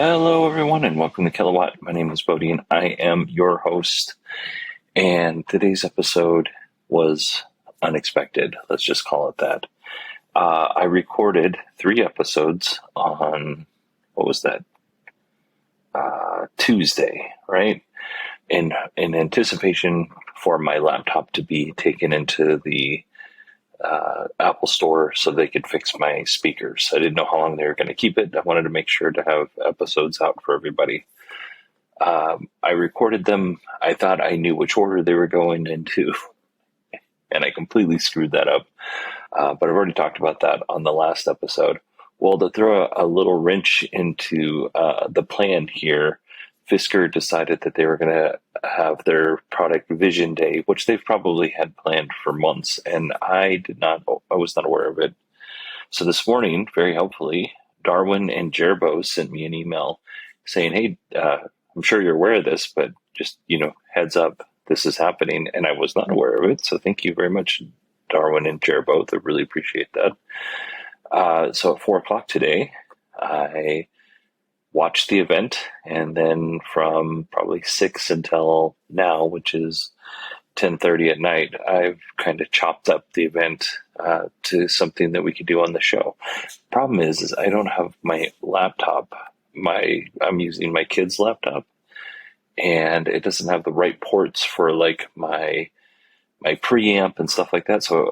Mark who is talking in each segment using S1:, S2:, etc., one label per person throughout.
S1: Hello, everyone, and welcome to Kilowatt. My name is Bodie, and I am your host. And today's episode was unexpected. Let's just call it that. I recorded 3 episodes on, what was that? Tuesday, right? In anticipation for my laptop to be taken into the Apple Store so they could fix my speakers. I didn't know how long they were going to keep it. I wanted to make sure to have episodes out for everybody. I recorded them. I thought I knew which order they were going into, and I completely screwed that up. But I've already talked about that on the last episode. Well, to throw a little wrench into the plan here, Fisker decided that they were going to have their product vision day, which they've probably had planned for months, and I was not aware of it. So this morning, very helpfully, Darwin and Jerbo sent me an email saying, hey, I'm sure you're aware of this, but just, heads up, this is happening, and I was not aware of it. So thank you very much, Darwin and Jerbo. I really appreciate that. So at 4:00 today, I watched the event, and then from probably 6 until now, which is 10:30 at night, I've kind of chopped up the event to something that we could do on the show. Problem is I don't have my laptop. I'm using my kid's laptop, and it doesn't have the right ports for like my preamp and stuff like that. So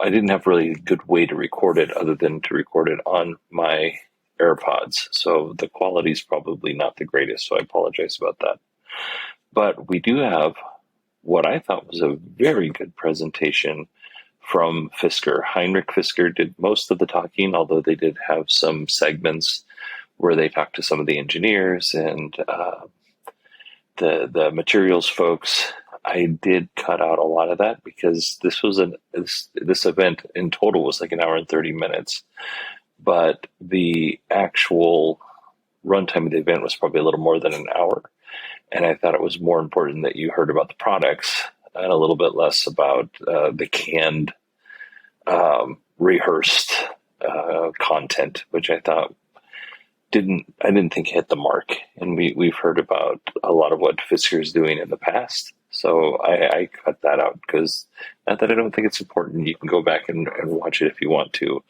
S1: I didn't have really a good way to record it other than to record it on my AirPods. So the quality is probably not the greatest. So I apologize about that. But we do have what I thought was a very good presentation from Fisker. Heinrich Fisker did most of the talking, although they did have some segments where they talked to some of the engineers and the materials folks. I did cut out a lot of that because this event in total was like 1 hour and 30 minutes. But the actual runtime of the event was probably a little more than an hour. And I thought it was more important that you heard about the products and a little bit less about the canned, rehearsed content, which I thought I didn't think hit the mark. And we've heard about a lot of what Fisker is doing in the past. So I cut that out because not that I don't think it's important. You can go back and watch it if you want to.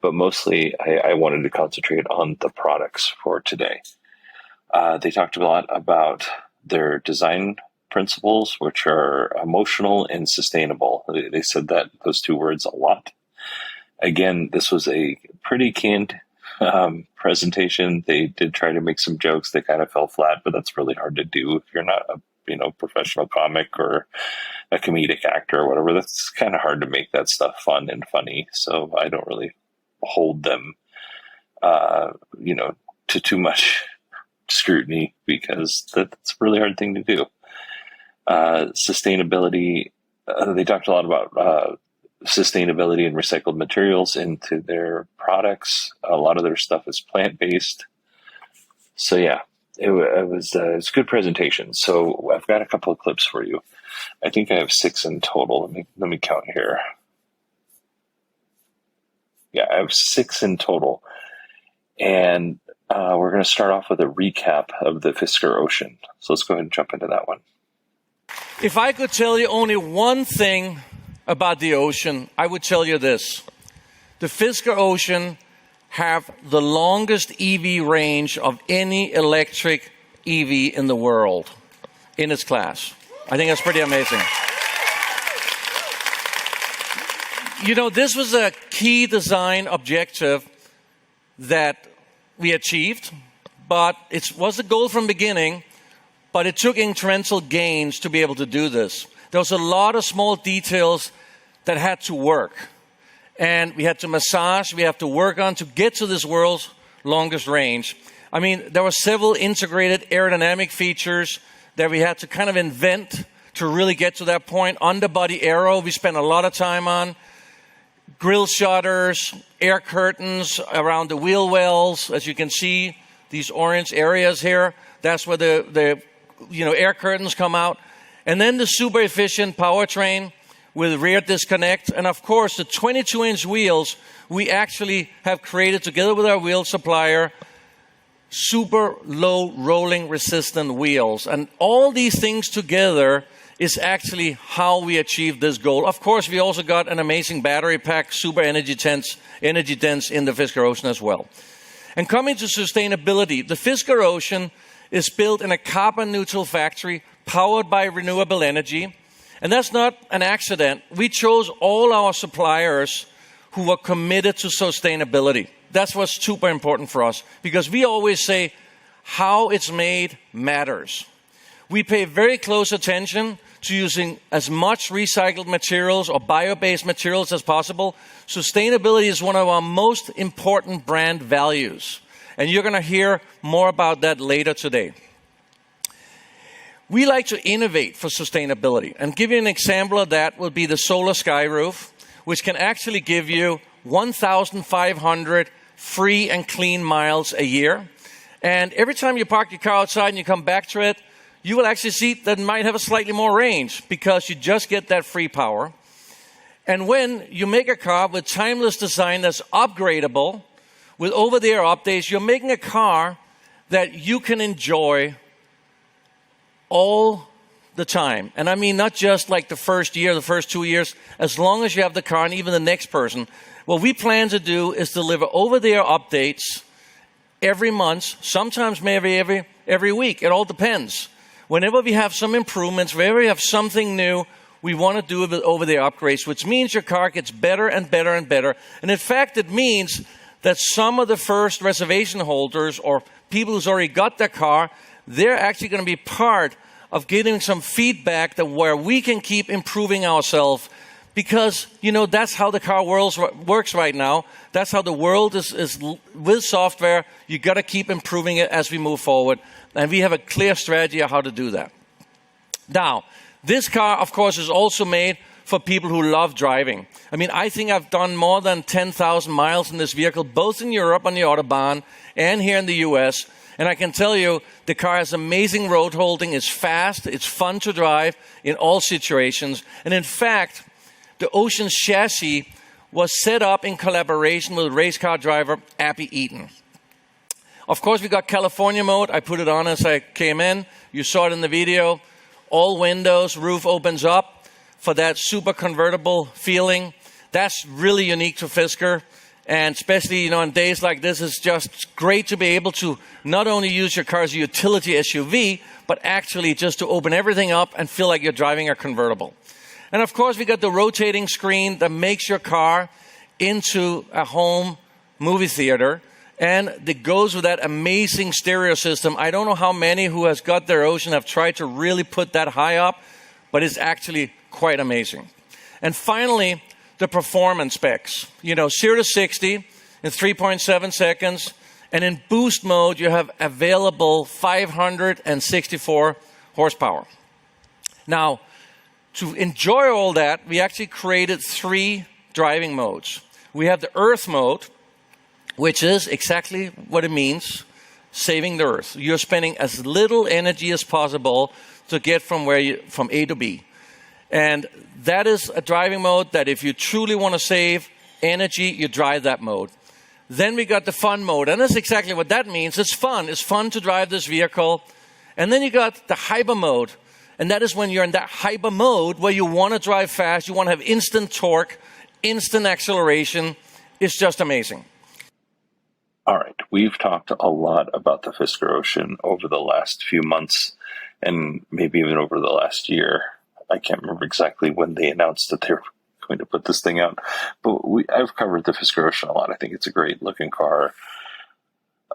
S1: But mostly I wanted to concentrate on the products for today. They talked a lot about their design principles, which are emotional and sustainable. They said those 2 words a lot. Again, this was a pretty canned presentation. They did try to make some jokes. They kind of fell flat, but that's really hard to do if you're not a professional comic or a comedic actor or whatever. That's kind of hard to make that stuff fun and funny. So I don't really hold them, to too much scrutiny because that's a really hard thing to do. Sustainability. They talked a lot about sustainability and recycled materials into their products. A lot of their stuff is plant-based. So yeah, it was a good presentation. So I've got a couple of clips for you. I think I have 6 in total. Let me count here. Yeah, I have 6 in total. And we're going to start off with a recap of the Fisker Ocean. So let's go ahead and jump into that one.
S2: If I could tell you only one thing about the Ocean, I would tell you this. The Fisker Ocean have the longest EV range of any electric EV in the world in its class. I think that's pretty amazing. This was a key design objective that we achieved, but it was a goal from the beginning, but it took incremental gains to be able to do this. There was a lot of small details that had to work. And we had to massage, we have to work on to get to this world's longest range. There were several integrated aerodynamic features that we had to kind of invent to really get to that point. Underbody aero, we spent a lot of time on. Grille shutters, air curtains around the wheel wells. As you can see, these orange areas here, that's where the air curtains come out. And then the super efficient powertrain with rear disconnect. And of course, the 22-inch wheels we actually have created together with our wheel supplier super low rolling resistant wheels. And all these things together is actually how we achieve this goal. Of course, we also got an amazing battery pack, super energy dense in the Fisker Ocean as well. And coming to sustainability, the Fisker Ocean is built in a carbon neutral factory powered by renewable energy. And that's not an accident. We chose all our suppliers who were committed to sustainability. That's what's super important for us, because we always say how it's made matters. We pay very close attention to using as much recycled materials or bio-based materials as possible. Sustainability is one of our most important brand values, and you're going to hear more about that later today. We like to innovate for sustainability, and give you an example of that would be the solar sky roof, which can actually give you 1,500 free and clean miles a year. And every time you park your car outside and you come back to it, you will actually see that it might have a slightly more range because you just get that free power. And when you make a car with timeless design that's upgradable, with over-the-air updates, you're making a car that you can enjoy all the time. And I mean not just like the first year, the first 2 years, as long as you have the car and even the next person. What we plan to do is deliver over-the-air updates every month, sometimes maybe every week. It all depends. Whenever we have some improvements, whenever we have something new, we want to do it with over-the-air upgrades, which means your car gets better and better and better. And in fact, it means that some of the first reservation holders or people who's already got their car, they're actually going to be part of getting some feedback that where we can keep improving ourselves. Because, you know, that's how the car world works right now. That's how the world is with software. You got to keep improving it as we move forward. And we have a clear strategy of how to do that. Now, this car, of course, is also made for people who love driving. I mean, I think I've done more than 10,000 miles in this vehicle, both in Europe on the Autobahn and here in the US. And I can tell you, the car has amazing road holding. It's fast. It's fun to drive in all situations. And in fact, the Ocean's chassis was set up in collaboration with race car driver Appy Eaton. Of course, we got California mode. I put it on as I came in. You saw it in the video. All windows, roof opens up for that super convertible feeling. That's really unique to Fisker. And especially, you know, on days like this, it's just great to be able to not only use your car as a utility SUV, but actually just to open everything up and feel like you're driving a convertible. And of course, we got the rotating screen that makes your car into a home movie theater. And it goes with that amazing stereo system. I don't know how many who has got their Ocean have tried to really put that high up, but it's actually quite amazing. And finally, the performance specs. You know, 0 to 60 in 3.7 seconds. And in boost mode, you have available 564 horsepower. Now, to enjoy all that, we actually created 3 driving modes. We have the Earth mode, which is exactly what it means, saving the Earth. You're spending as little energy as possible to get from A to B. And that is a driving mode that if you truly want to save energy, you drive that mode. Then we got the fun mode, and that's exactly what that means. It's fun. It's fun to drive this vehicle. And then you got the hyper mode. And that is when you're in that hyper mode where you want to drive fast, you want to have instant torque, instant acceleration. It's just amazing.
S1: All right, we've talked a lot about the Fisker Ocean over the last few months and maybe even over the last year. I can't remember exactly when they announced that they were going to put this thing out, but I've covered the Fisker Ocean a lot. I think it's a great looking car.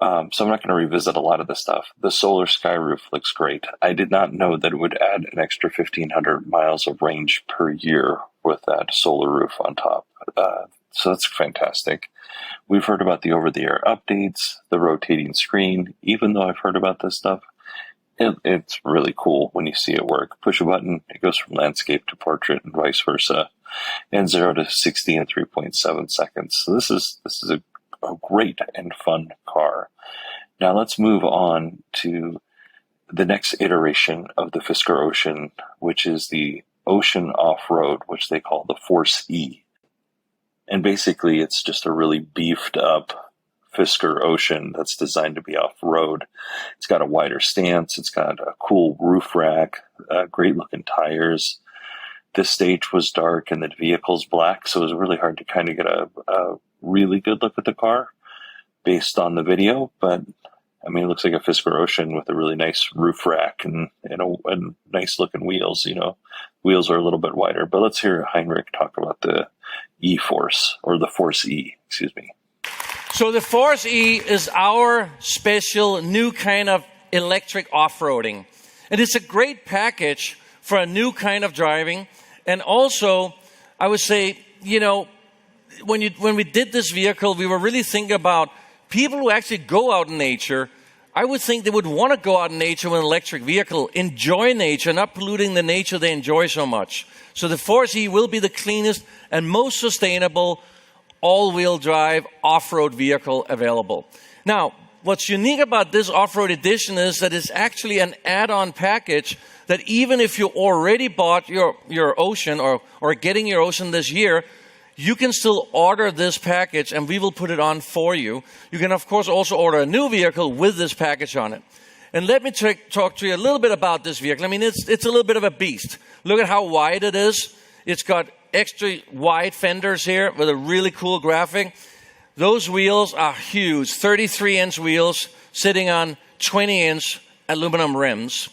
S1: So I'm not going to revisit a lot of the stuff. The solar sky roof looks great. I did not know that it would add an extra 1,500 miles of range per year with that solar roof on top. So that's fantastic. We've heard about the over-the-air updates, the rotating screen. Even though I've heard about this stuff, it's really cool when you see it work. Push a button, it goes from landscape to portrait and vice versa. And 0 to 60 in 3.7 seconds. So this is a great and fun car. Now let's move on to the next iteration of the Fisker Ocean, which is the Ocean Off-Road, which they call the Force E. And basically it's just a really beefed up Fisker Ocean that's designed to be off-road. It's got a wider stance. It's got a cool roof rack, great-looking tires. This stage was dark and the vehicle's black, so it was really hard to kind of get a really good look at the car based on the video. But, I mean, it looks like a Fisker Ocean with a really nice roof rack and nice-looking wheels, Wheels are a little bit wider. But let's hear Heinrich talk about the E-Force, or the Force E, excuse me.
S2: So the Force E is our special new kind of electric off-roading. And it's a great package for a new kind of driving. And also, I would say, when we did this vehicle, we were really thinking about people who actually go out in nature. I would think they would want to go out in nature with an electric vehicle, enjoy nature, not polluting the nature they enjoy so much. So the Force E will be the cleanest and most sustainable all-wheel drive off-road vehicle available. Now, what's unique about this off-road edition is that it's actually an add-on package that even if you already bought your Ocean or getting your Ocean this year, you can still order this package and we will put it on for you. You can, of course, also order a new vehicle with this package on it. And let me talk to you a little bit about this vehicle. I mean, it's a little bit of a beast. Look at how wide it is. It's got extra wide fenders here with a really cool graphic. Those wheels are huge, 33-inch wheels sitting on 20-inch aluminum rims.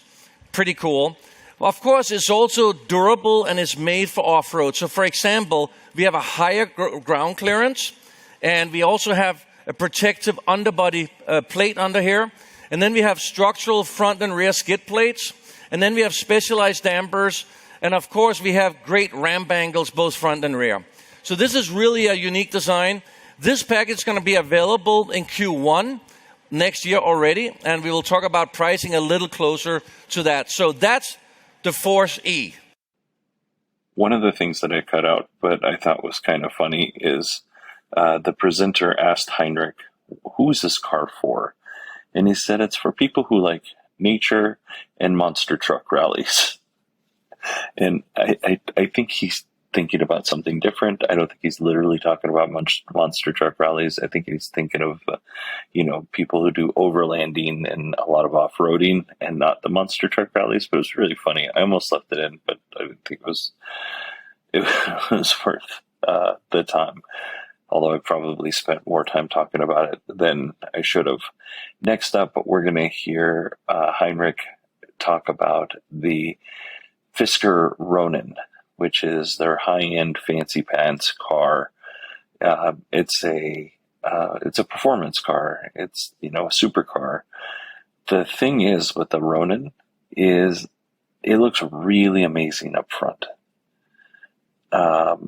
S2: Pretty cool. Well, of course, it's also durable and it's made for off-road. So, for example, we have a higher ground clearance, and we also have a protective underbody plate under here. And then we have structural front and rear skid plates. And then we have specialized dampers. And, of course, we have great ramp angles, both front and rear. So this is really a unique design. This package is going to be available in Q1 next year already, and we will talk about pricing a little closer to that. So that's the Force E.
S1: One of the things that I cut out, but I thought was kind of funny, is the presenter asked Heinrich, who's this car for? And he said it's for people who like nature and monster truck rallies. And I think he's thinking about something different. I don't think he's literally talking about monster truck rallies. I think he's thinking of, people who do overlanding and a lot of off-roading and not the monster truck rallies. But it was really funny. I almost left it in, but I didn't think it was worth the time. Although I probably spent more time talking about it than I should have. Next up, we're going to hear Heinrich talk about the Fisker Ronin, which is their high-end fancy pants car. It's a performance car. It's a supercar. The thing is with the Ronin is it looks really amazing up front. But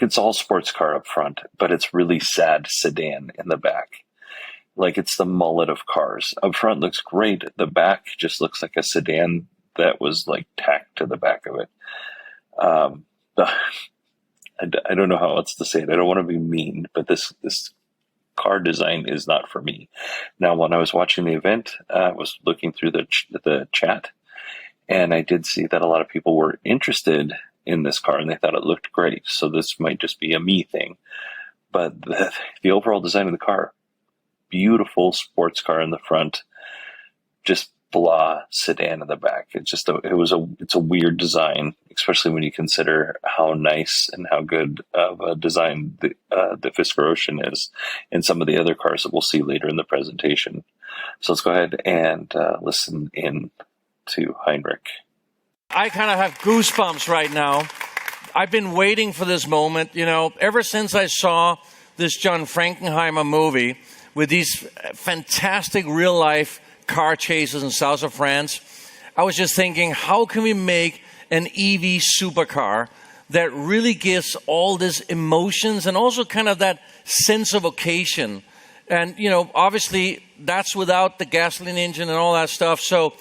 S1: it's all sports car up front, but it's really sad sedan in the back. Like it's the mullet of cars. Up front looks great. The back just looks like a sedan that was like tacked to the back of it. I don't know how else to say it. I don't want to be mean, but this car design is not for me. Now, when I was watching the event, I was looking through the chat, and I did see that a lot of people were interested in this car and they thought it looked great. So this might just be a me thing, but the overall design of the car, beautiful sports car in the front, just blah sedan in the back. It's a weird design, especially when you consider how nice and how good of a design the Fisker Ocean is, and some of the other cars that we'll see later in the presentation. So let's go ahead and listen in to Heinrich.
S2: I kind of have goosebumps right now. I've been waiting for this moment, ever since I saw this John Frankenheimer movie with these fantastic real-life car chases in south of France. I was just thinking, how can we make an EV supercar that really gives all these emotions and also kind of that sense of occasion? And, obviously, that's without the gasoline engine and all that stuff. So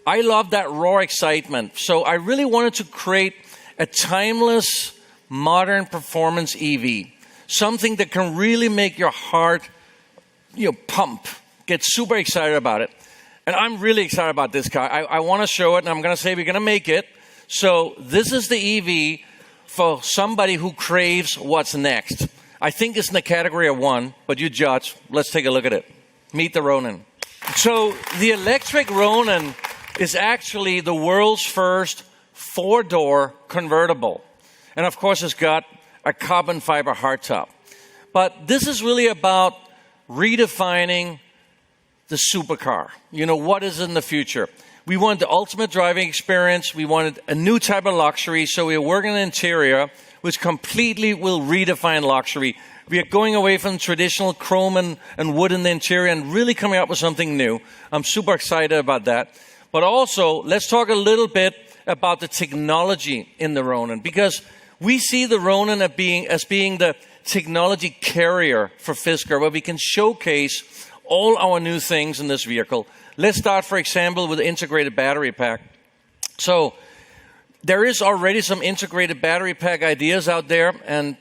S2: I love that raw excitement. So I really wanted to create a timeless, modern performance EV, something that can really make your heart, pump, get super excited about it. And I'm really excited about this car. I want to show it, and I'm going to say we're going to make it. So this is the EV for somebody who craves what's next. I think it's in the category of 1, but you judge. Let's take a look at it. Meet the Ronin. So the electric Ronin is actually the world's first 4-door convertible. And of course, it's got a carbon fiber hardtop. But this is really about redefining the supercar. What is in the future? We want the ultimate driving experience. We wanted a new type of luxury. So we are working on an interior which completely will redefine luxury. We are going away from traditional chrome and wood in the interior and really coming up with something new. I'm super excited about that. But also, let's talk a little bit about the technology in the Ronin, because we see the Ronin as being the technology carrier for Fisker, where we can showcase all our new things in this vehicle. Let's start, for example, with the integrated battery pack. So there is already some integrated battery pack ideas out there, and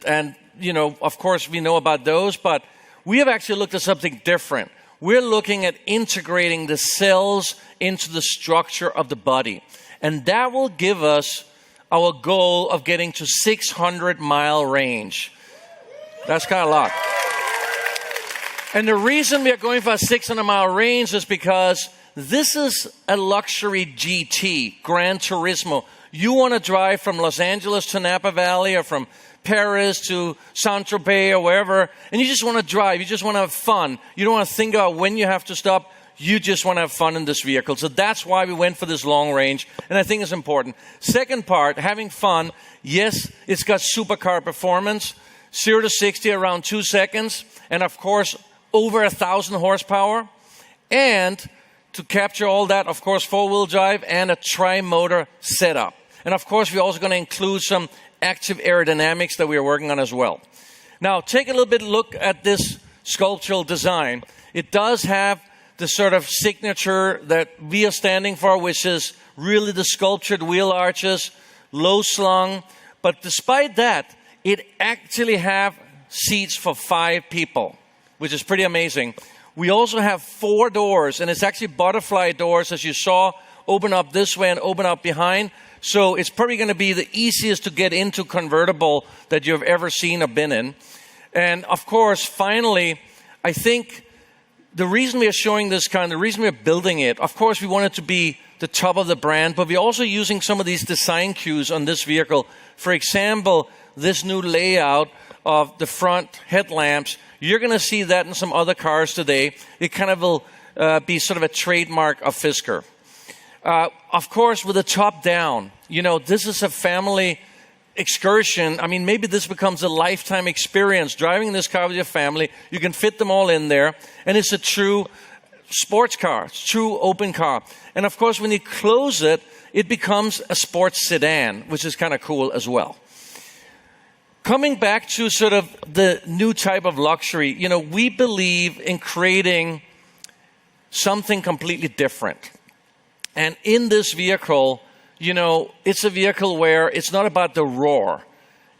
S2: of course, we know about those, but we have actually looked at something different. We're looking at integrating the cells into the structure of the body, and that will give us our goal of getting to 600-mile range. That's kind of a lot. And the reason we are going for a 600-mile range is because this is a luxury GT, Gran Turismo. You want to drive from Los Angeles to Napa Valley or from Paris to Saint-Tropez or wherever, and you just want to drive. You just want to have fun. You don't want to think about when you have to stop. You just want to have fun in this vehicle. So that's why we went for this long range, and I think it's important. Second part, having fun. Yes, it's got supercar performance, 0 to 60 around 2 seconds, and of course, over 1,000 horsepower. And to capture all that, of course, 4-wheel drive and a tri-motor setup. And of course, we're also going to include some active aerodynamics that we are working on as well. Now, take a little bit look at this sculptural design. It does have the sort of signature that we are standing for, which is really the sculptured wheel arches, low slung. But despite that, it actually have seats for 5 people, which is pretty amazing. We also have 4 doors, and it's actually butterfly doors, as you saw, open up this way and open up behind. So it's probably going to be the easiest to get into convertible that you've ever seen or been in. And of course, finally, I think the reason we are showing this car, and the reason we're building it, of course, we want it to be the top of the brand, but we're also using some of these design cues on this vehicle. For example, this new layout of the front headlamps. You're going to see that in some other cars today. It kind of will be sort of a trademark of Fisker. Of course, with the top down, this is a family excursion. I mean, maybe this becomes a lifetime experience. Driving this car with your family, you can fit them all in there. And it's a true sports car, it's a true open car. And of course, when you close it, it becomes a sports sedan, which is kind of cool as well. Coming back to sort of the new type of luxury, we believe in creating something completely different. And in this vehicle, it's a vehicle where it's not about the roar.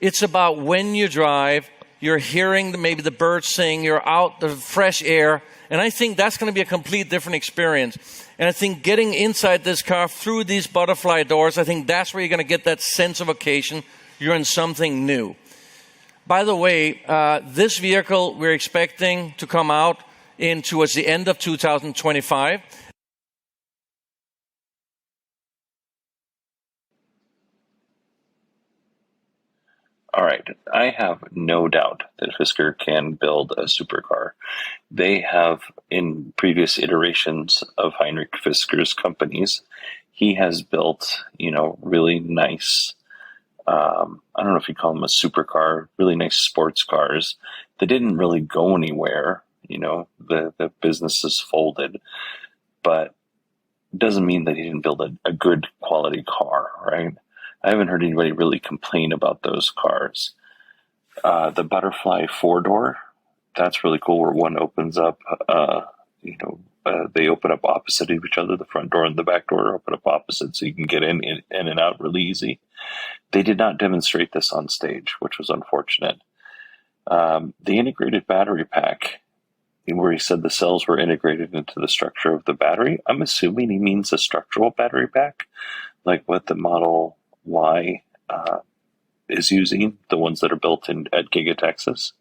S2: It's about when you drive, you're hearing maybe the birds sing, you're out, the fresh air. And I think that's going to be a complete different experience. And I think getting inside this car through these butterfly doors, I think that's where you're going to get that sense of occasion. You're in something new. By the way, this vehicle we're expecting to come out towards the end of 2025.
S1: All right. I have no doubt that Fisker can build a supercar. They have, in previous iterations of Heinrich Fisker's companies, he has built, really nice, I don't know if you call them a supercar, really nice sports cars. They didn't really go anywhere. The business is folded, but it doesn't mean that he didn't build a good quality car, right? I haven't heard anybody really complain about those cars. The butterfly 4-door, that's really cool, where one opens up, they open up opposite of each other. The front door and the back door open up opposite, so you can get in and out really easy. They did not demonstrate this on stage, which was unfortunate. The integrated battery pack, where he said the cells were integrated into the structure of the battery, I'm assuming he means a structural battery pack, like what the Model Y is using, the ones that are built at Giga Texas.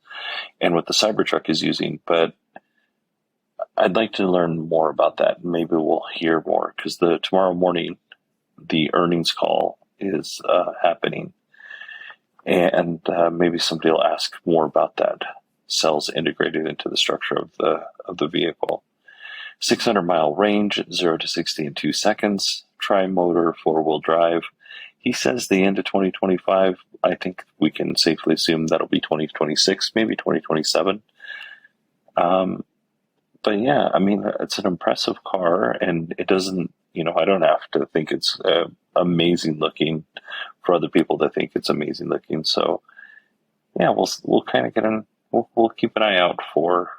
S1: and what the Cybertruck is using. But I'd like to learn more about that. Maybe we'll hear more, because tomorrow morning, the earnings call is happening, and maybe somebody will ask more about that. Cells integrated into the structure of the vehicle. 600-mile range, 0 to 60 in 2 seconds. Tri-motor, 4-wheel drive. He says the end of 2025. I think we can safely assume that'll be 2026, maybe 2027. But yeah, I mean, it's an impressive car, and it doesn't, I don't have to think it's amazing looking for other people to think it's amazing looking. So yeah, we'll kind of get in. We'll keep an eye out for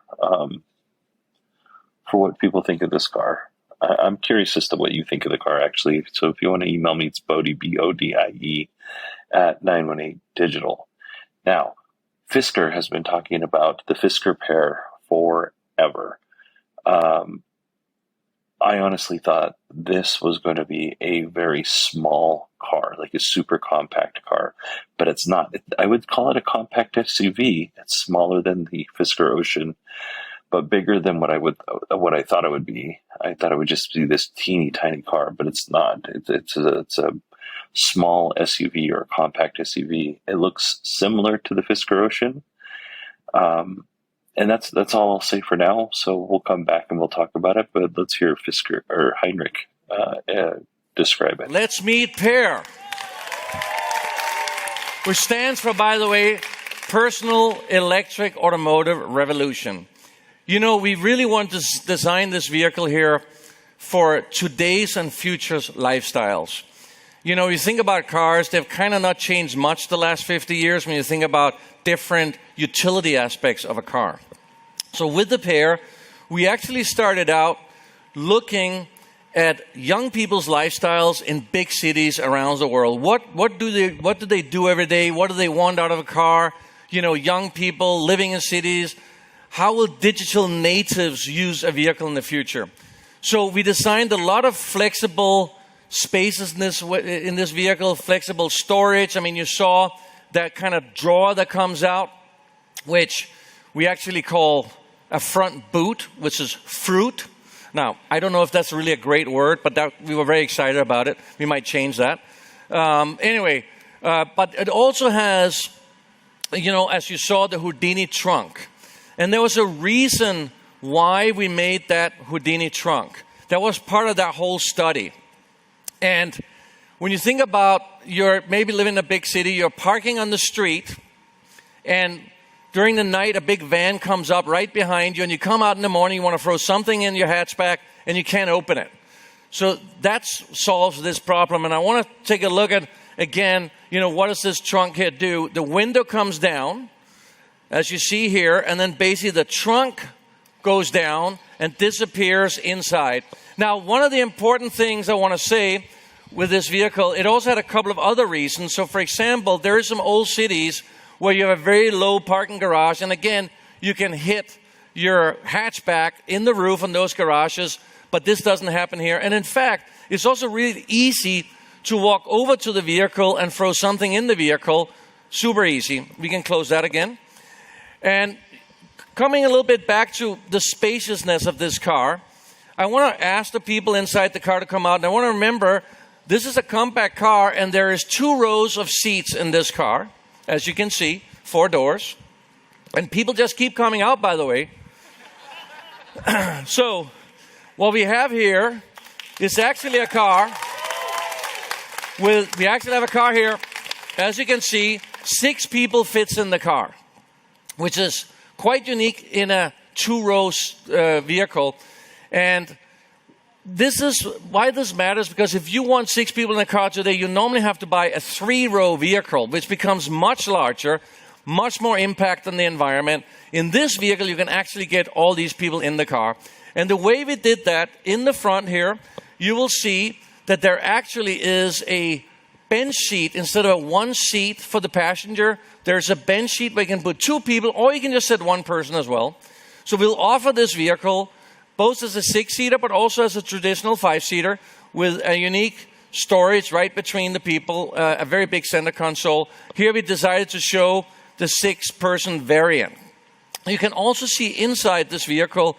S1: what people think of this car. I'm curious as to what you think of the car, actually. So if you want to email me, it's Bodie, BODIE, at 918 Digital. Now, Fisker has been talking about the Fisker pair forever. I honestly thought this was going to be a very small car, like a super compact car, but it's not. I would call it a compact SUV. It's smaller than the Fisker Ocean, but bigger than what I thought it would be. I thought it would just be this teeny tiny car, but it's not. It's a small SUV or a compact SUV. It looks similar to the Fisker Ocean. And that's all I'll say for now. So we'll come back and we'll talk about it, but let's hear Fisker or Heinrich describe it.
S2: Let's meet PEAR, which stands for, by the way, Personal Electric Automotive Revolution. We really want to design this vehicle here for today's and future's lifestyles. You think about cars, they've kind of not changed much the last 50 years when you think about different utility aspects of a car. So with the PEAR, we actually started out looking at young people's lifestyles in big cities around the world. What do they do every day? What do they want out of a car? Young people living in cities. How will digital natives use a vehicle in the future? So we designed a lot of flexible spaces in this vehicle, flexible storage. I mean, you saw that kind of drawer that comes out, which we actually call a front boot, which is fruit. Now, I don't know if that's really a great word, but we were very excited about it. We might change that. But it also has, as you saw, the Houdini trunk. And there was a reason why we made that Houdini trunk. That was part of that whole study. And when you think about you're maybe living in a big city, you're parking on the street, and during the night a big van comes up right behind you, and you come out in the morning, you want to throw something in your hatchback, and you can't open it. So that solves this problem. And I want to take a look at, again, what does this trunk here do? The window comes down, as you see here, and then basically the trunk goes down and disappears inside. Now, one of the important things I want to say with this vehicle, it also had a couple of other reasons. So, for example, there are some old cities where you have a very low parking garage, and again, you can hit your hatchback in the roof on those garages, but this doesn't happen here. And in fact, it's also really easy to walk over to the vehicle and throw something in the vehicle. Super easy. We can close that again. And coming a little bit back to the spaciousness of this car, I want to ask the people inside the car to come out. And I want to remember, this is a compact car, and there is 2 rows of seats in this car. As you can see, 4 doors. And people just keep coming out, by the way. So, what we have here is actually a car. We actually have a car here. As you can see, 6 people fits in the car, which is quite unique in a 2-row vehicle. And this is why this matters, because if you want 6 people in a car today, you normally have to buy a 3-row vehicle, which becomes much larger, much more impact on the environment. In this vehicle, you can actually get all these people in the car. And the way we did that, in the front here, you will see that there actually is a bench seat. Instead of 1 seat for the passenger, there's a bench seat where you can put 2 people, or you can just sit 1 person as well. So we'll offer this vehicle both as a 6-seater, but also as a traditional 5-seater with a unique storage right between the people, a very big center console. Here we decided to show the 6-person variant. You can also see inside this vehicle,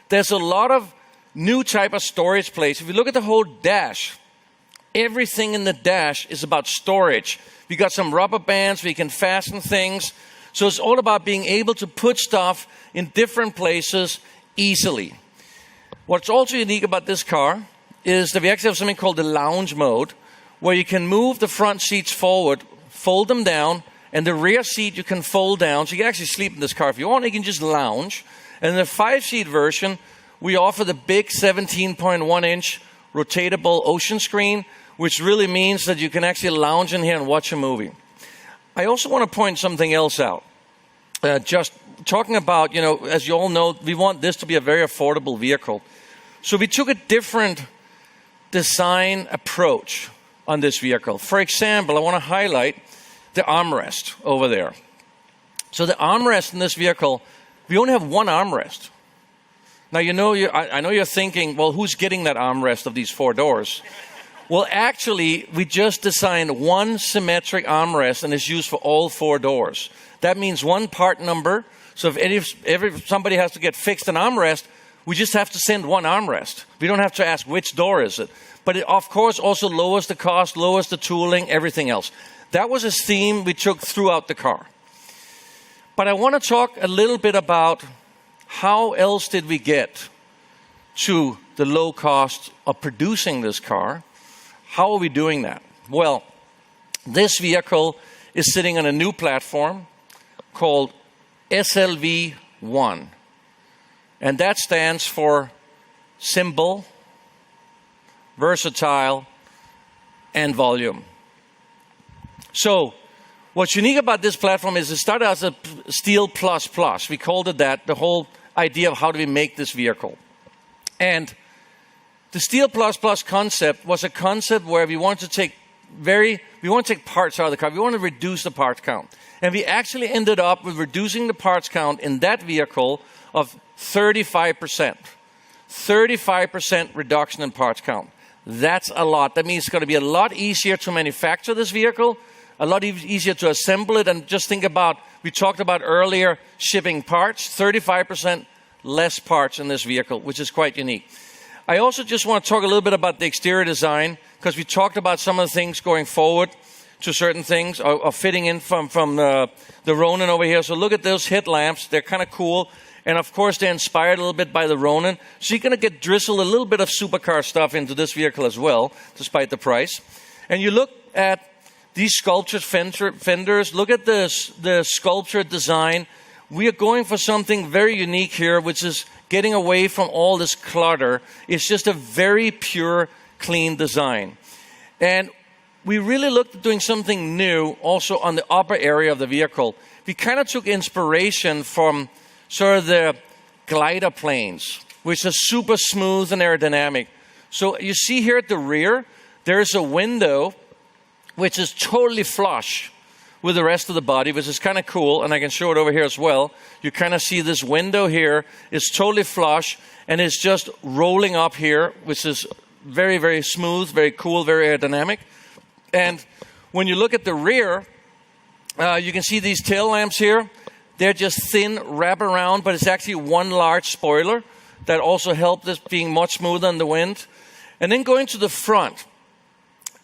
S2: there's a lot of new type of storage place. If you look at the whole dash, everything in the dash is about storage. We got some rubber bands where you can fasten things. So it's all about being able to put stuff in different places easily. What's also unique about this car is that we actually have something called the lounge mode, where you can move the front seats forward, fold them down, and the rear seat you can fold down. So you can actually sleep in this car if you want. You can just lounge. And in the 5-seat version, we offer the big 17.1-inch rotatable ocean screen, which really means that you can actually lounge in here and watch a movie. I also want to point something else out. Just talking about, as you all know, we want this to be a very affordable vehicle. So we took a different design approach on this vehicle. For example, I want to highlight the armrest over there. So the armrest in this vehicle, we only have one armrest. Now, I know you're thinking, well, who's getting that armrest of these 4 doors? Well, actually, we just designed one symmetric armrest, and it's used for all 4 doors. That means one part number. So if somebody has to get fixed an armrest, we just have to send one armrest. We don't have to ask which door is it. But it, of course, also lowers the cost, lowers the tooling, everything else. That was a theme we took throughout the car. But I want to talk a little bit about how else did we get to the low cost of producing this car. How are we doing that? Well, this vehicle is sitting on a new platform called SLV1. And that stands for simple, versatile, and volume. So, what's unique about this platform is it started as a Steel Plus Plus. We called it that, the whole idea of how do we make this vehicle. And the Steel Plus Plus concept was a concept where we want to take parts out of the car. We want to reduce the part count. And we actually ended up with reducing the parts count in that vehicle of 35%. 35% reduction in parts count. That's a lot. That means it's going to be a lot easier to manufacture this vehicle, a lot easier to assemble it. And just think about, we talked about earlier, shipping parts, 35% less parts in this vehicle, which is quite unique. I also just want to talk a little bit about the exterior design, because we talked about some of the things going forward to certain things, or fitting in from the Ronin over here. So look at those headlamps. They're kind of cool. And of course, they're inspired a little bit by the Ronin. So you're going to get drizzled a little bit of supercar stuff into this vehicle as well, despite the price. And you look at these sculptured fenders. Look at the sculptured design. We are going for something very unique here, which is getting away from all this clutter. It's just a very pure, clean design. And we really looked at doing something new also on the upper area of the vehicle. We kind of took inspiration from sort of the glider planes, which are super smooth and aerodynamic. So you see here at the rear, there's a window which is totally flush with the rest of the body, which is kind of cool, and I can show it over here as well. You kind of see this window here is totally flush, and it's just rolling up here, which is very, very smooth, very cool, very aerodynamic. And when you look at the rear, you can see these tail lamps here. They're just thin wraparound, but it's actually one large spoiler that also helped this being much smoother in the wind. And then going to the front,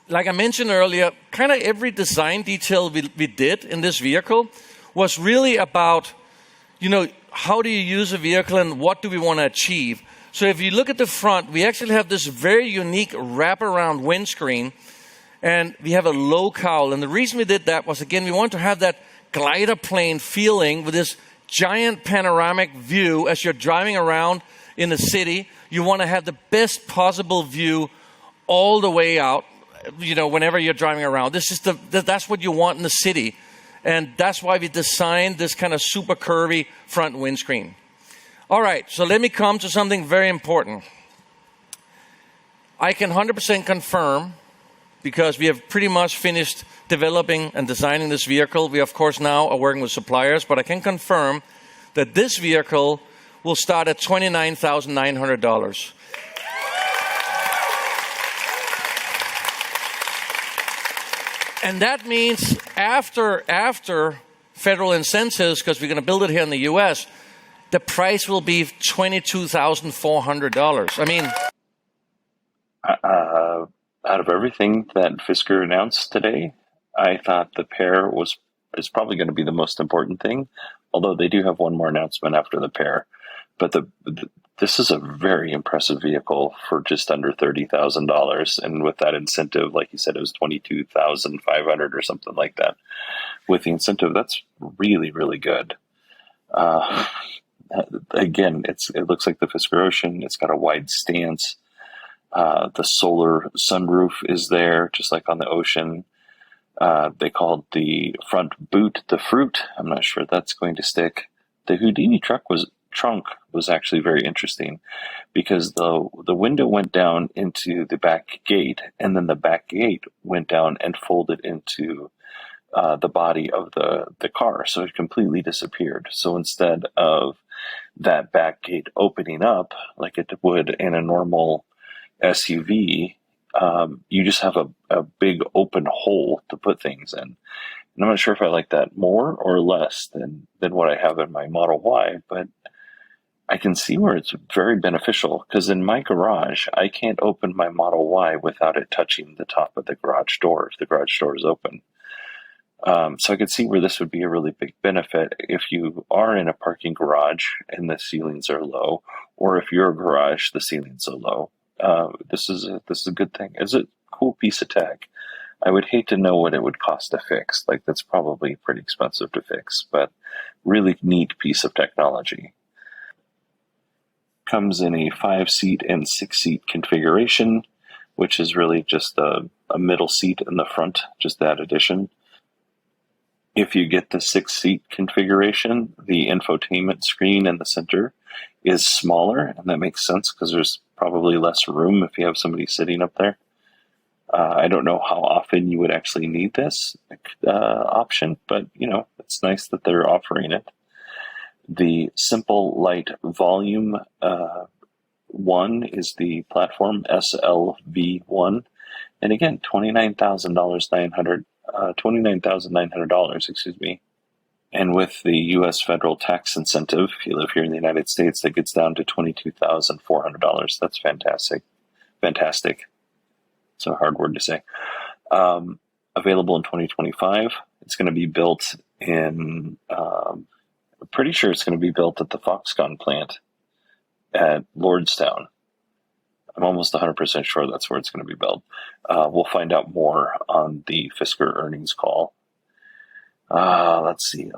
S2: like I mentioned earlier, kind of every design detail we did in this vehicle was really about, how do you use a vehicle and what do we want to achieve? So if you look at the front, we actually have this very unique wraparound windscreen, and we have a low cowl. And the reason we did that was, again, we want to have that glider plane feeling with this giant panoramic view as you're driving around in the city. You want to have the best possible view all the way out, whenever you're driving around. That's what you want in the city. And that's why we designed this kind of super curvy front windscreen. All right, so let me come to something very important. I can 100% confirm, because we have pretty much finished developing and designing this vehicle. We, of course, now are working with suppliers, but I can confirm that this vehicle will start at $29,900. And that means after federal incentives, because we're going to build it here in the U.S., the price will be $22,400. I mean,
S1: Out of everything that Fisker announced today, I thought the Pear is probably going to be the most important thing. Although they do have one more announcement after the Pear, but this is a very impressive vehicle for just under $30,000, and with that incentive, like you said, it was 22,500 or something like that. With the incentive, that's really, really good. Uh, Again, it looks like the Fisker Ocean. It's got a wide stance. The solar sunroof is there, just like on the Ocean. They called the front boot the Fruit. I'm not sure that's going to stick. The Houdini trunk was actually very interesting because the window went down into the back gate, and then the back gate went down and folded into the body of the car, so it completely disappeared. So instead of that back gate opening up like it would in a normal SUV, you just have a big open hole to put things in. And I'm not sure if I like that more or less than what I have in my Model Y, but I can see where it's very beneficial because in my garage, I can't open my Model Y without it touching the top of the garage door if the garage door is open. So I could see where this would be a really big benefit if you are in a parking garage and the ceilings are low, or if your garage, the ceilings are low. This is a good thing. It's a cool piece of tech. I would hate to know what it would cost to fix. Like, that's probably pretty expensive to fix, but really neat piece of technology. Comes in a 5-seat and 6-seat configuration, which is really just a middle seat in the front, just that addition. If you get the 6-seat configuration, the infotainment screen in the center is smaller, and that makes sense because there's probably less room if you have somebody sitting up there. I don't know how often you would actually need this option, but it's nice that they're offering it. The Simple Light Volume 1 is the platform, SLV1, and again, $29,900, excuse me. And with the U.S. federal tax incentive, if you live here in the United States, that gets down to $22,400. That's fantastic. Fantastic. It's a hard word to say. Available in 2025. It's going to be built in, I'm pretty sure it's going to be built at the Foxconn plant at Lordstown. I'm almost 100% sure that's where it's going to be built. We'll find out more on the Fisker earnings call. Let's see.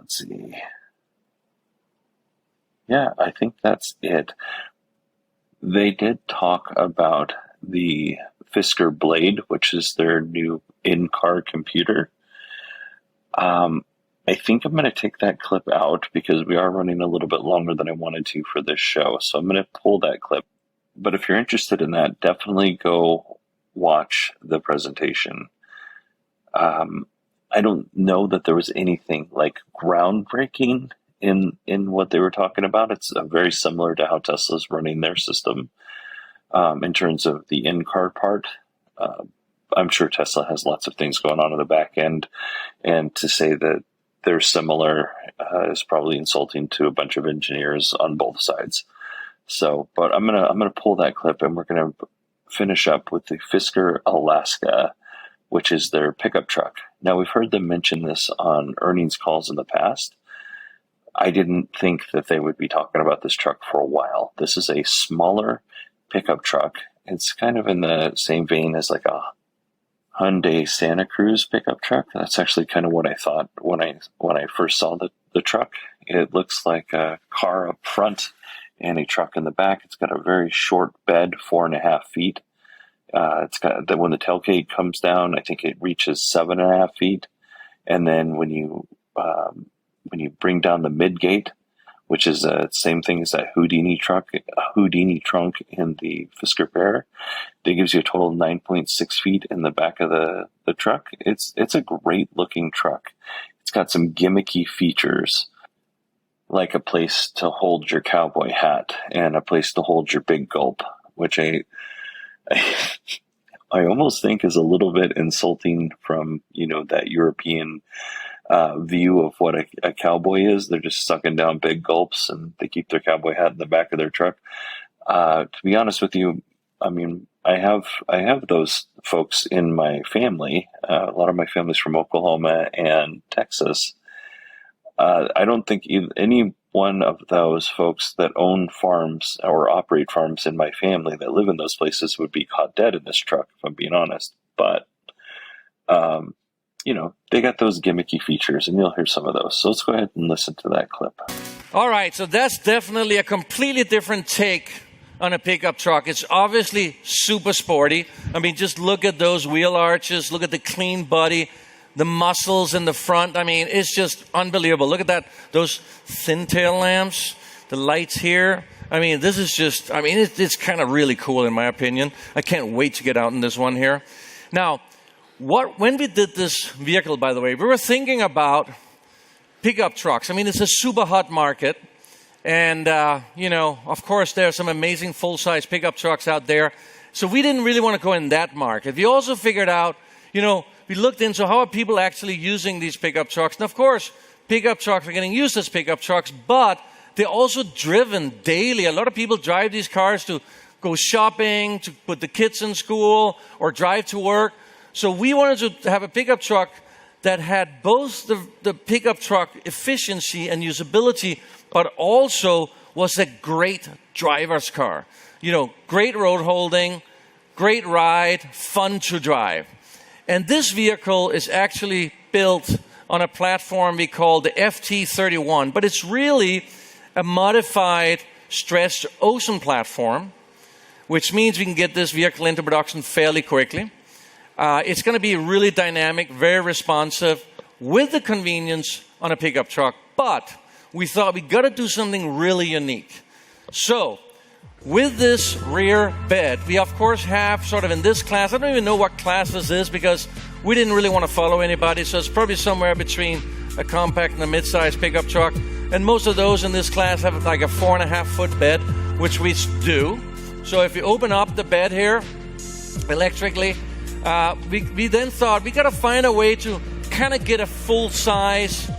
S1: Yeah, I think that's it. They did talk about the Fisker Blade, which is their new in-car computer. I think I'm going to take that clip out because we are running a little bit longer than I wanted to for this show. So I'm going to pull that clip. But if you're interested in that, definitely go watch the presentation. I don't know that there was anything like groundbreaking in what they were talking about. It's very similar to how Tesla's running their system in terms of the in-car part. I'm sure Tesla has lots of things going on in the back end, and to say that they're similar is probably insulting to a bunch of engineers on both sides. So, but I'm gonna pull that clip, and we're gonna finish up with the Fisker Alaska, which is their pickup truck. Now, we've heard them mention this on earnings calls in the past. I didn't think that they would be talking about this truck for a while. This is a smaller pickup truck. It's kind of in the same vein as like a Hyundai Santa Cruz pickup truck. That's actually kind of what I thought when I first saw the truck. It looks like a car up front and a truck in the back. It's got a very short bed, 4.5 feet. It's got that when the tailgate comes down, I think it reaches 7.5 feet. And then when you bring down the midgate, which is the same thing as that Houdini trunk in the Fisker Pear, that gives you a total of 9.6 feet in the back of the truck. It's a great looking truck. It's got some gimmicky features, like a place to hold your cowboy hat and a place to hold your big gulp, which I almost think is a little bit insulting from, that European view of what a cowboy is. They're just sucking down big gulps, and they keep their cowboy hat in the back of their truck. To be honest with you, I mean, I have those folks in my family. A lot of my family's from Oklahoma and Texas. I don't think any one of those folks that own farms or operate farms in my family that live in those places would be caught dead in this truck, if I'm being honest. But, they got those gimmicky features, and you'll hear some of those. So let's go ahead and listen to that clip.
S2: All right, so that's definitely a completely different take on a pickup truck. It's obviously super sporty. I mean, just look at those wheel arches, look at the clean body, the muscles in the front. I mean, it's just unbelievable. Look at that, those thin tail lamps, the lights here. I mean, this is just, it's kind of really cool in my opinion. I can't wait to get out in this one here. Now, when we did this vehicle, by the way, we were thinking about pickup trucks. I mean, it's a super hot market. And, of course, there are some amazing full-size pickup trucks out there. So we didn't really want to go in that market. We also figured out, we looked into how are people actually using these pickup trucks. And, of course, pickup trucks are getting used as pickup trucks, but they're also driven daily. A lot of people drive these cars to go shopping, to put the kids in school, or drive to work. So we wanted to have a pickup truck that had both the pickup truck efficiency and usability, but also was a great driver's car. Great road holding, great ride, fun to drive. And this vehicle is actually built on a platform we call the FT31, but it's really a modified stretched ocean platform, which means we can get this vehicle into production fairly quickly. It's going to be really dynamic, very responsive, with the convenience on a pickup truck, but we thought we got to do something really unique. So, with this rear bed, we of course have sort of in this class, I don't even know what class this is because we didn't really want to follow anybody, so it's probably somewhere between a compact and a mid-size pickup truck. And most of those in this class have like a 4.5-foot bed, which we do. So if you open up the bed here electrically, we then thought we got to find a way to kind of get a full-size,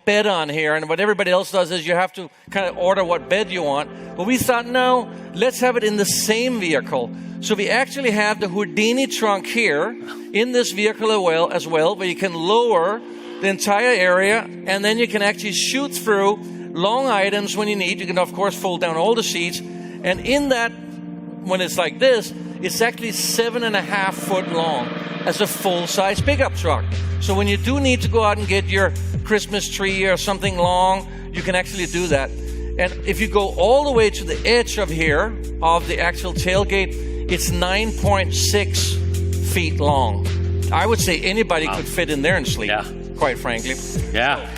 S2: bed on here. And what everybody else does is you have to kind of order what bed you want. But we thought, no, let's have it in the same vehicle. So we actually have the Houdini trunk here in this vehicle as well, where you can lower the entire area, and then you can actually shoot through long items when you need. You can, of course, fold down all the seats. And in that, when it's like this, it's actually 7.5 foot long as a full-size pickup truck. So when you do need to go out and get your Christmas tree or something long, you can actually do that. And if you go all the way to the edge of here, of the actual tailgate, it's 9.6 feet long. I would say anybody could fit in there and sleep, quite frankly.
S3: Yeah,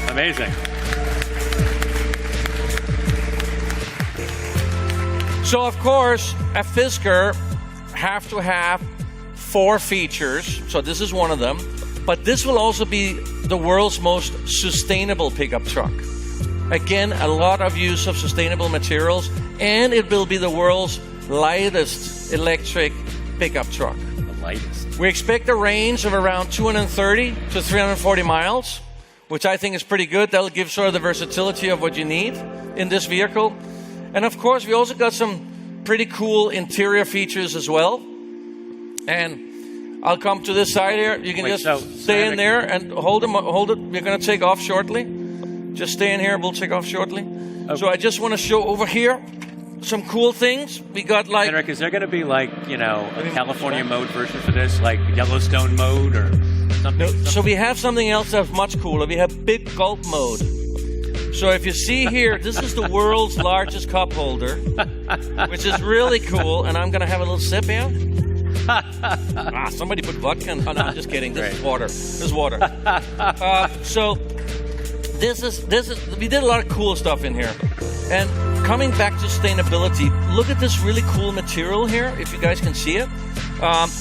S3: amazing.
S2: So, of course, a Fisker have to have 4 features. So this is one of them. But this will also be the world's most sustainable pickup truck. Again, a lot of use of sustainable materials. And it will be the world's lightest electric pickup truck.
S3: The lightest.
S2: We expect a range of around 230 to 340 miles, which I think is pretty good. That'll give sort of the versatility of what you need in this vehicle. And of course, we also got some pretty cool interior features as well. And I'll come to this side here. You can stay in there and hold it. We're going to take off shortly. Just stay in here. We'll take off shortly. Okay. So I just want to show over here some cool things. We got like...
S3: Henrik, is there going to be like, a California mode version for this? Like Yellowstone mode or something?
S2: No, so we have something else that's much cooler. We have big gulp mode. So if you see here, this is the world's largest cup holder, which is really cool. And I'm going to have a little sip here. Somebody put vodka in. Oh, no, I'm just kidding. This is water. This is water. So this is. We did a lot of cool stuff in here. And coming back to sustainability, look at this really cool material here, if you guys can see it.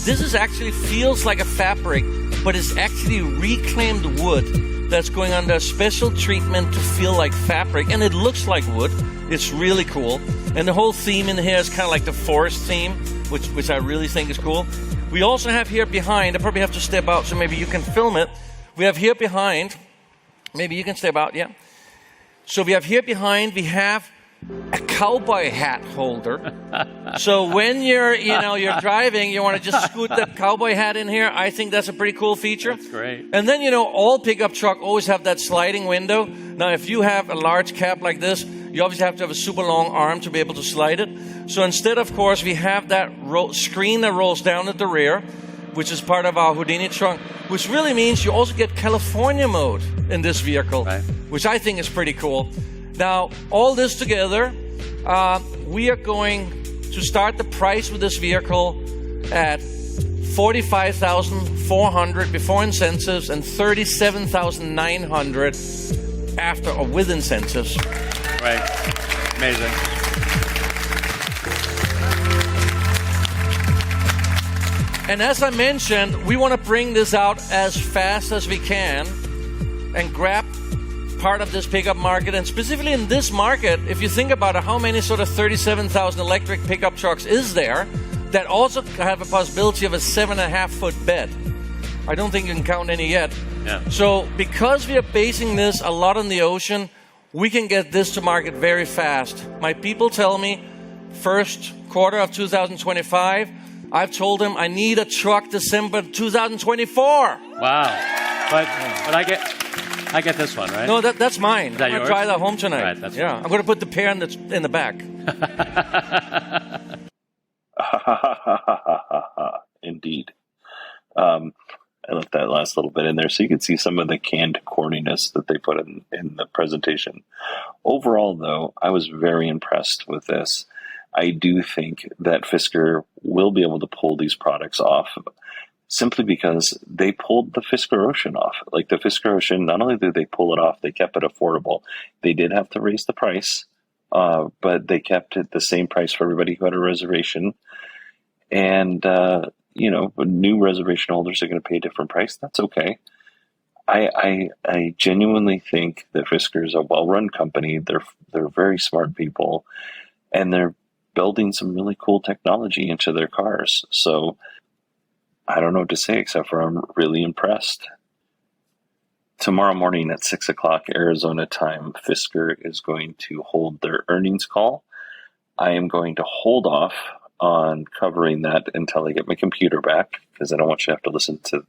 S2: This is actually feels like a fabric, but it's actually reclaimed wood that's going under a special treatment to feel like fabric, and it looks like wood. It's really cool. And the whole theme in here is kind of like the forest theme, which I really think is cool. We also have here behind, I probably have to step out so maybe you can film it. We have here behind, maybe you can stay about, yeah. So we have here behind, we have a cowboy hat holder. So when you're driving, you want to just scoot that cowboy hat in here. I think that's a pretty cool feature.
S3: That's great.
S2: And then, all pickup truck always have that sliding window. Now, if you have a large cab like this, you obviously have to have a super long arm to be able to slide it. So instead, of course, we have that screen that rolls down at the rear, which is part of our Houdini trunk, which really means you also get California mode in this vehicle,
S3: right,
S2: which I think is pretty cool. Now, all this together, we are going to start the price with this vehicle at $45,400 before incentives and $37,900 after or with incentives.
S3: Right. Amazing.
S2: And as I mentioned, we want to bring this out as fast as we can and grab part of this pickup market. And specifically in this market, if you think about it, how many sort of 37,000 electric pickup trucks is there that also have a possibility of a 7.5-foot bed? I don't think you can count any yet.
S3: Yeah.
S2: So because we are basing this a lot on the ocean, we can get this to market very fast. My people tell me first quarter of 2025. I've told them I need a truck December 2024.
S3: Wow. But I get this one, right?
S2: No, that's mine.
S3: Is that
S2: I'm going
S3: yours?
S2: to drive that home tonight.
S3: Right, that's
S2: I'm going to put the pair in the back.
S1: Indeed. I left that last little bit in there so you can see some of the canned corniness that they put in the presentation. Overall, though, I was very impressed with this. I do think that Fisker will be able to pull these products off simply because they pulled the Fisker Ocean off. Like the Fisker Ocean, not only did they pull it off, they kept it affordable. They did have to raise the price, but they kept it the same price for everybody who had a reservation. And, new reservation holders are going to pay a different price. That's okay. I genuinely think that Fisker is a well-run company. They're very smart people, and they're building some really cool technology into their cars. So I don't know what to say except for I'm really impressed. Tomorrow morning at 6 o'clock Arizona time, Fisker is going to hold their earnings call. I am going to hold off on covering that until I get my computer back, because I don't want you to have to listen to,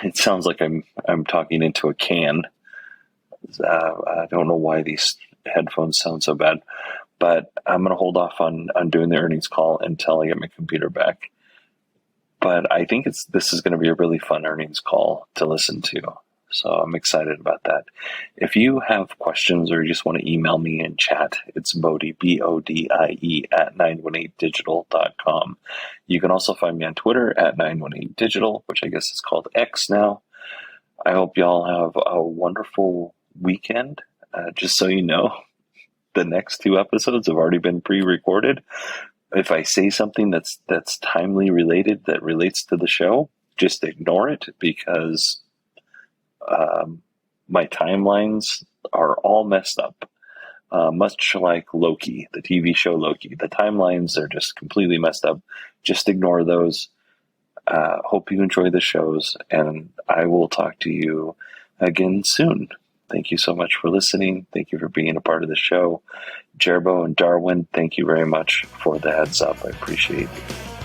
S1: it sounds like I'm talking into a can. I don't know why these headphones sound so bad, but I'm going to hold off on doing the earnings call until I get my computer back. But I think this is going to be a really fun earnings call to listen to. So I'm excited about that. If you have questions or you just want to email me and chat, it's Bodie, BODIE at 918digital.com. You can also find me on Twitter at 918digital, which I guess is called X now. I hope y'all have a wonderful weekend. Just so you know, the next 2 episodes have already been pre-recorded. If I say something that's timely related, that relates to the show, just ignore it, because my timelines are all messed up. Much like Loki, the TV show Loki. The timelines are just completely messed up. Just ignore those. Hope you enjoy the shows, and I will talk to you again soon. Thank you so much for listening. Thank you for being a part of the show. Jerbo and Darwin, thank you very much for the heads up. I appreciate it.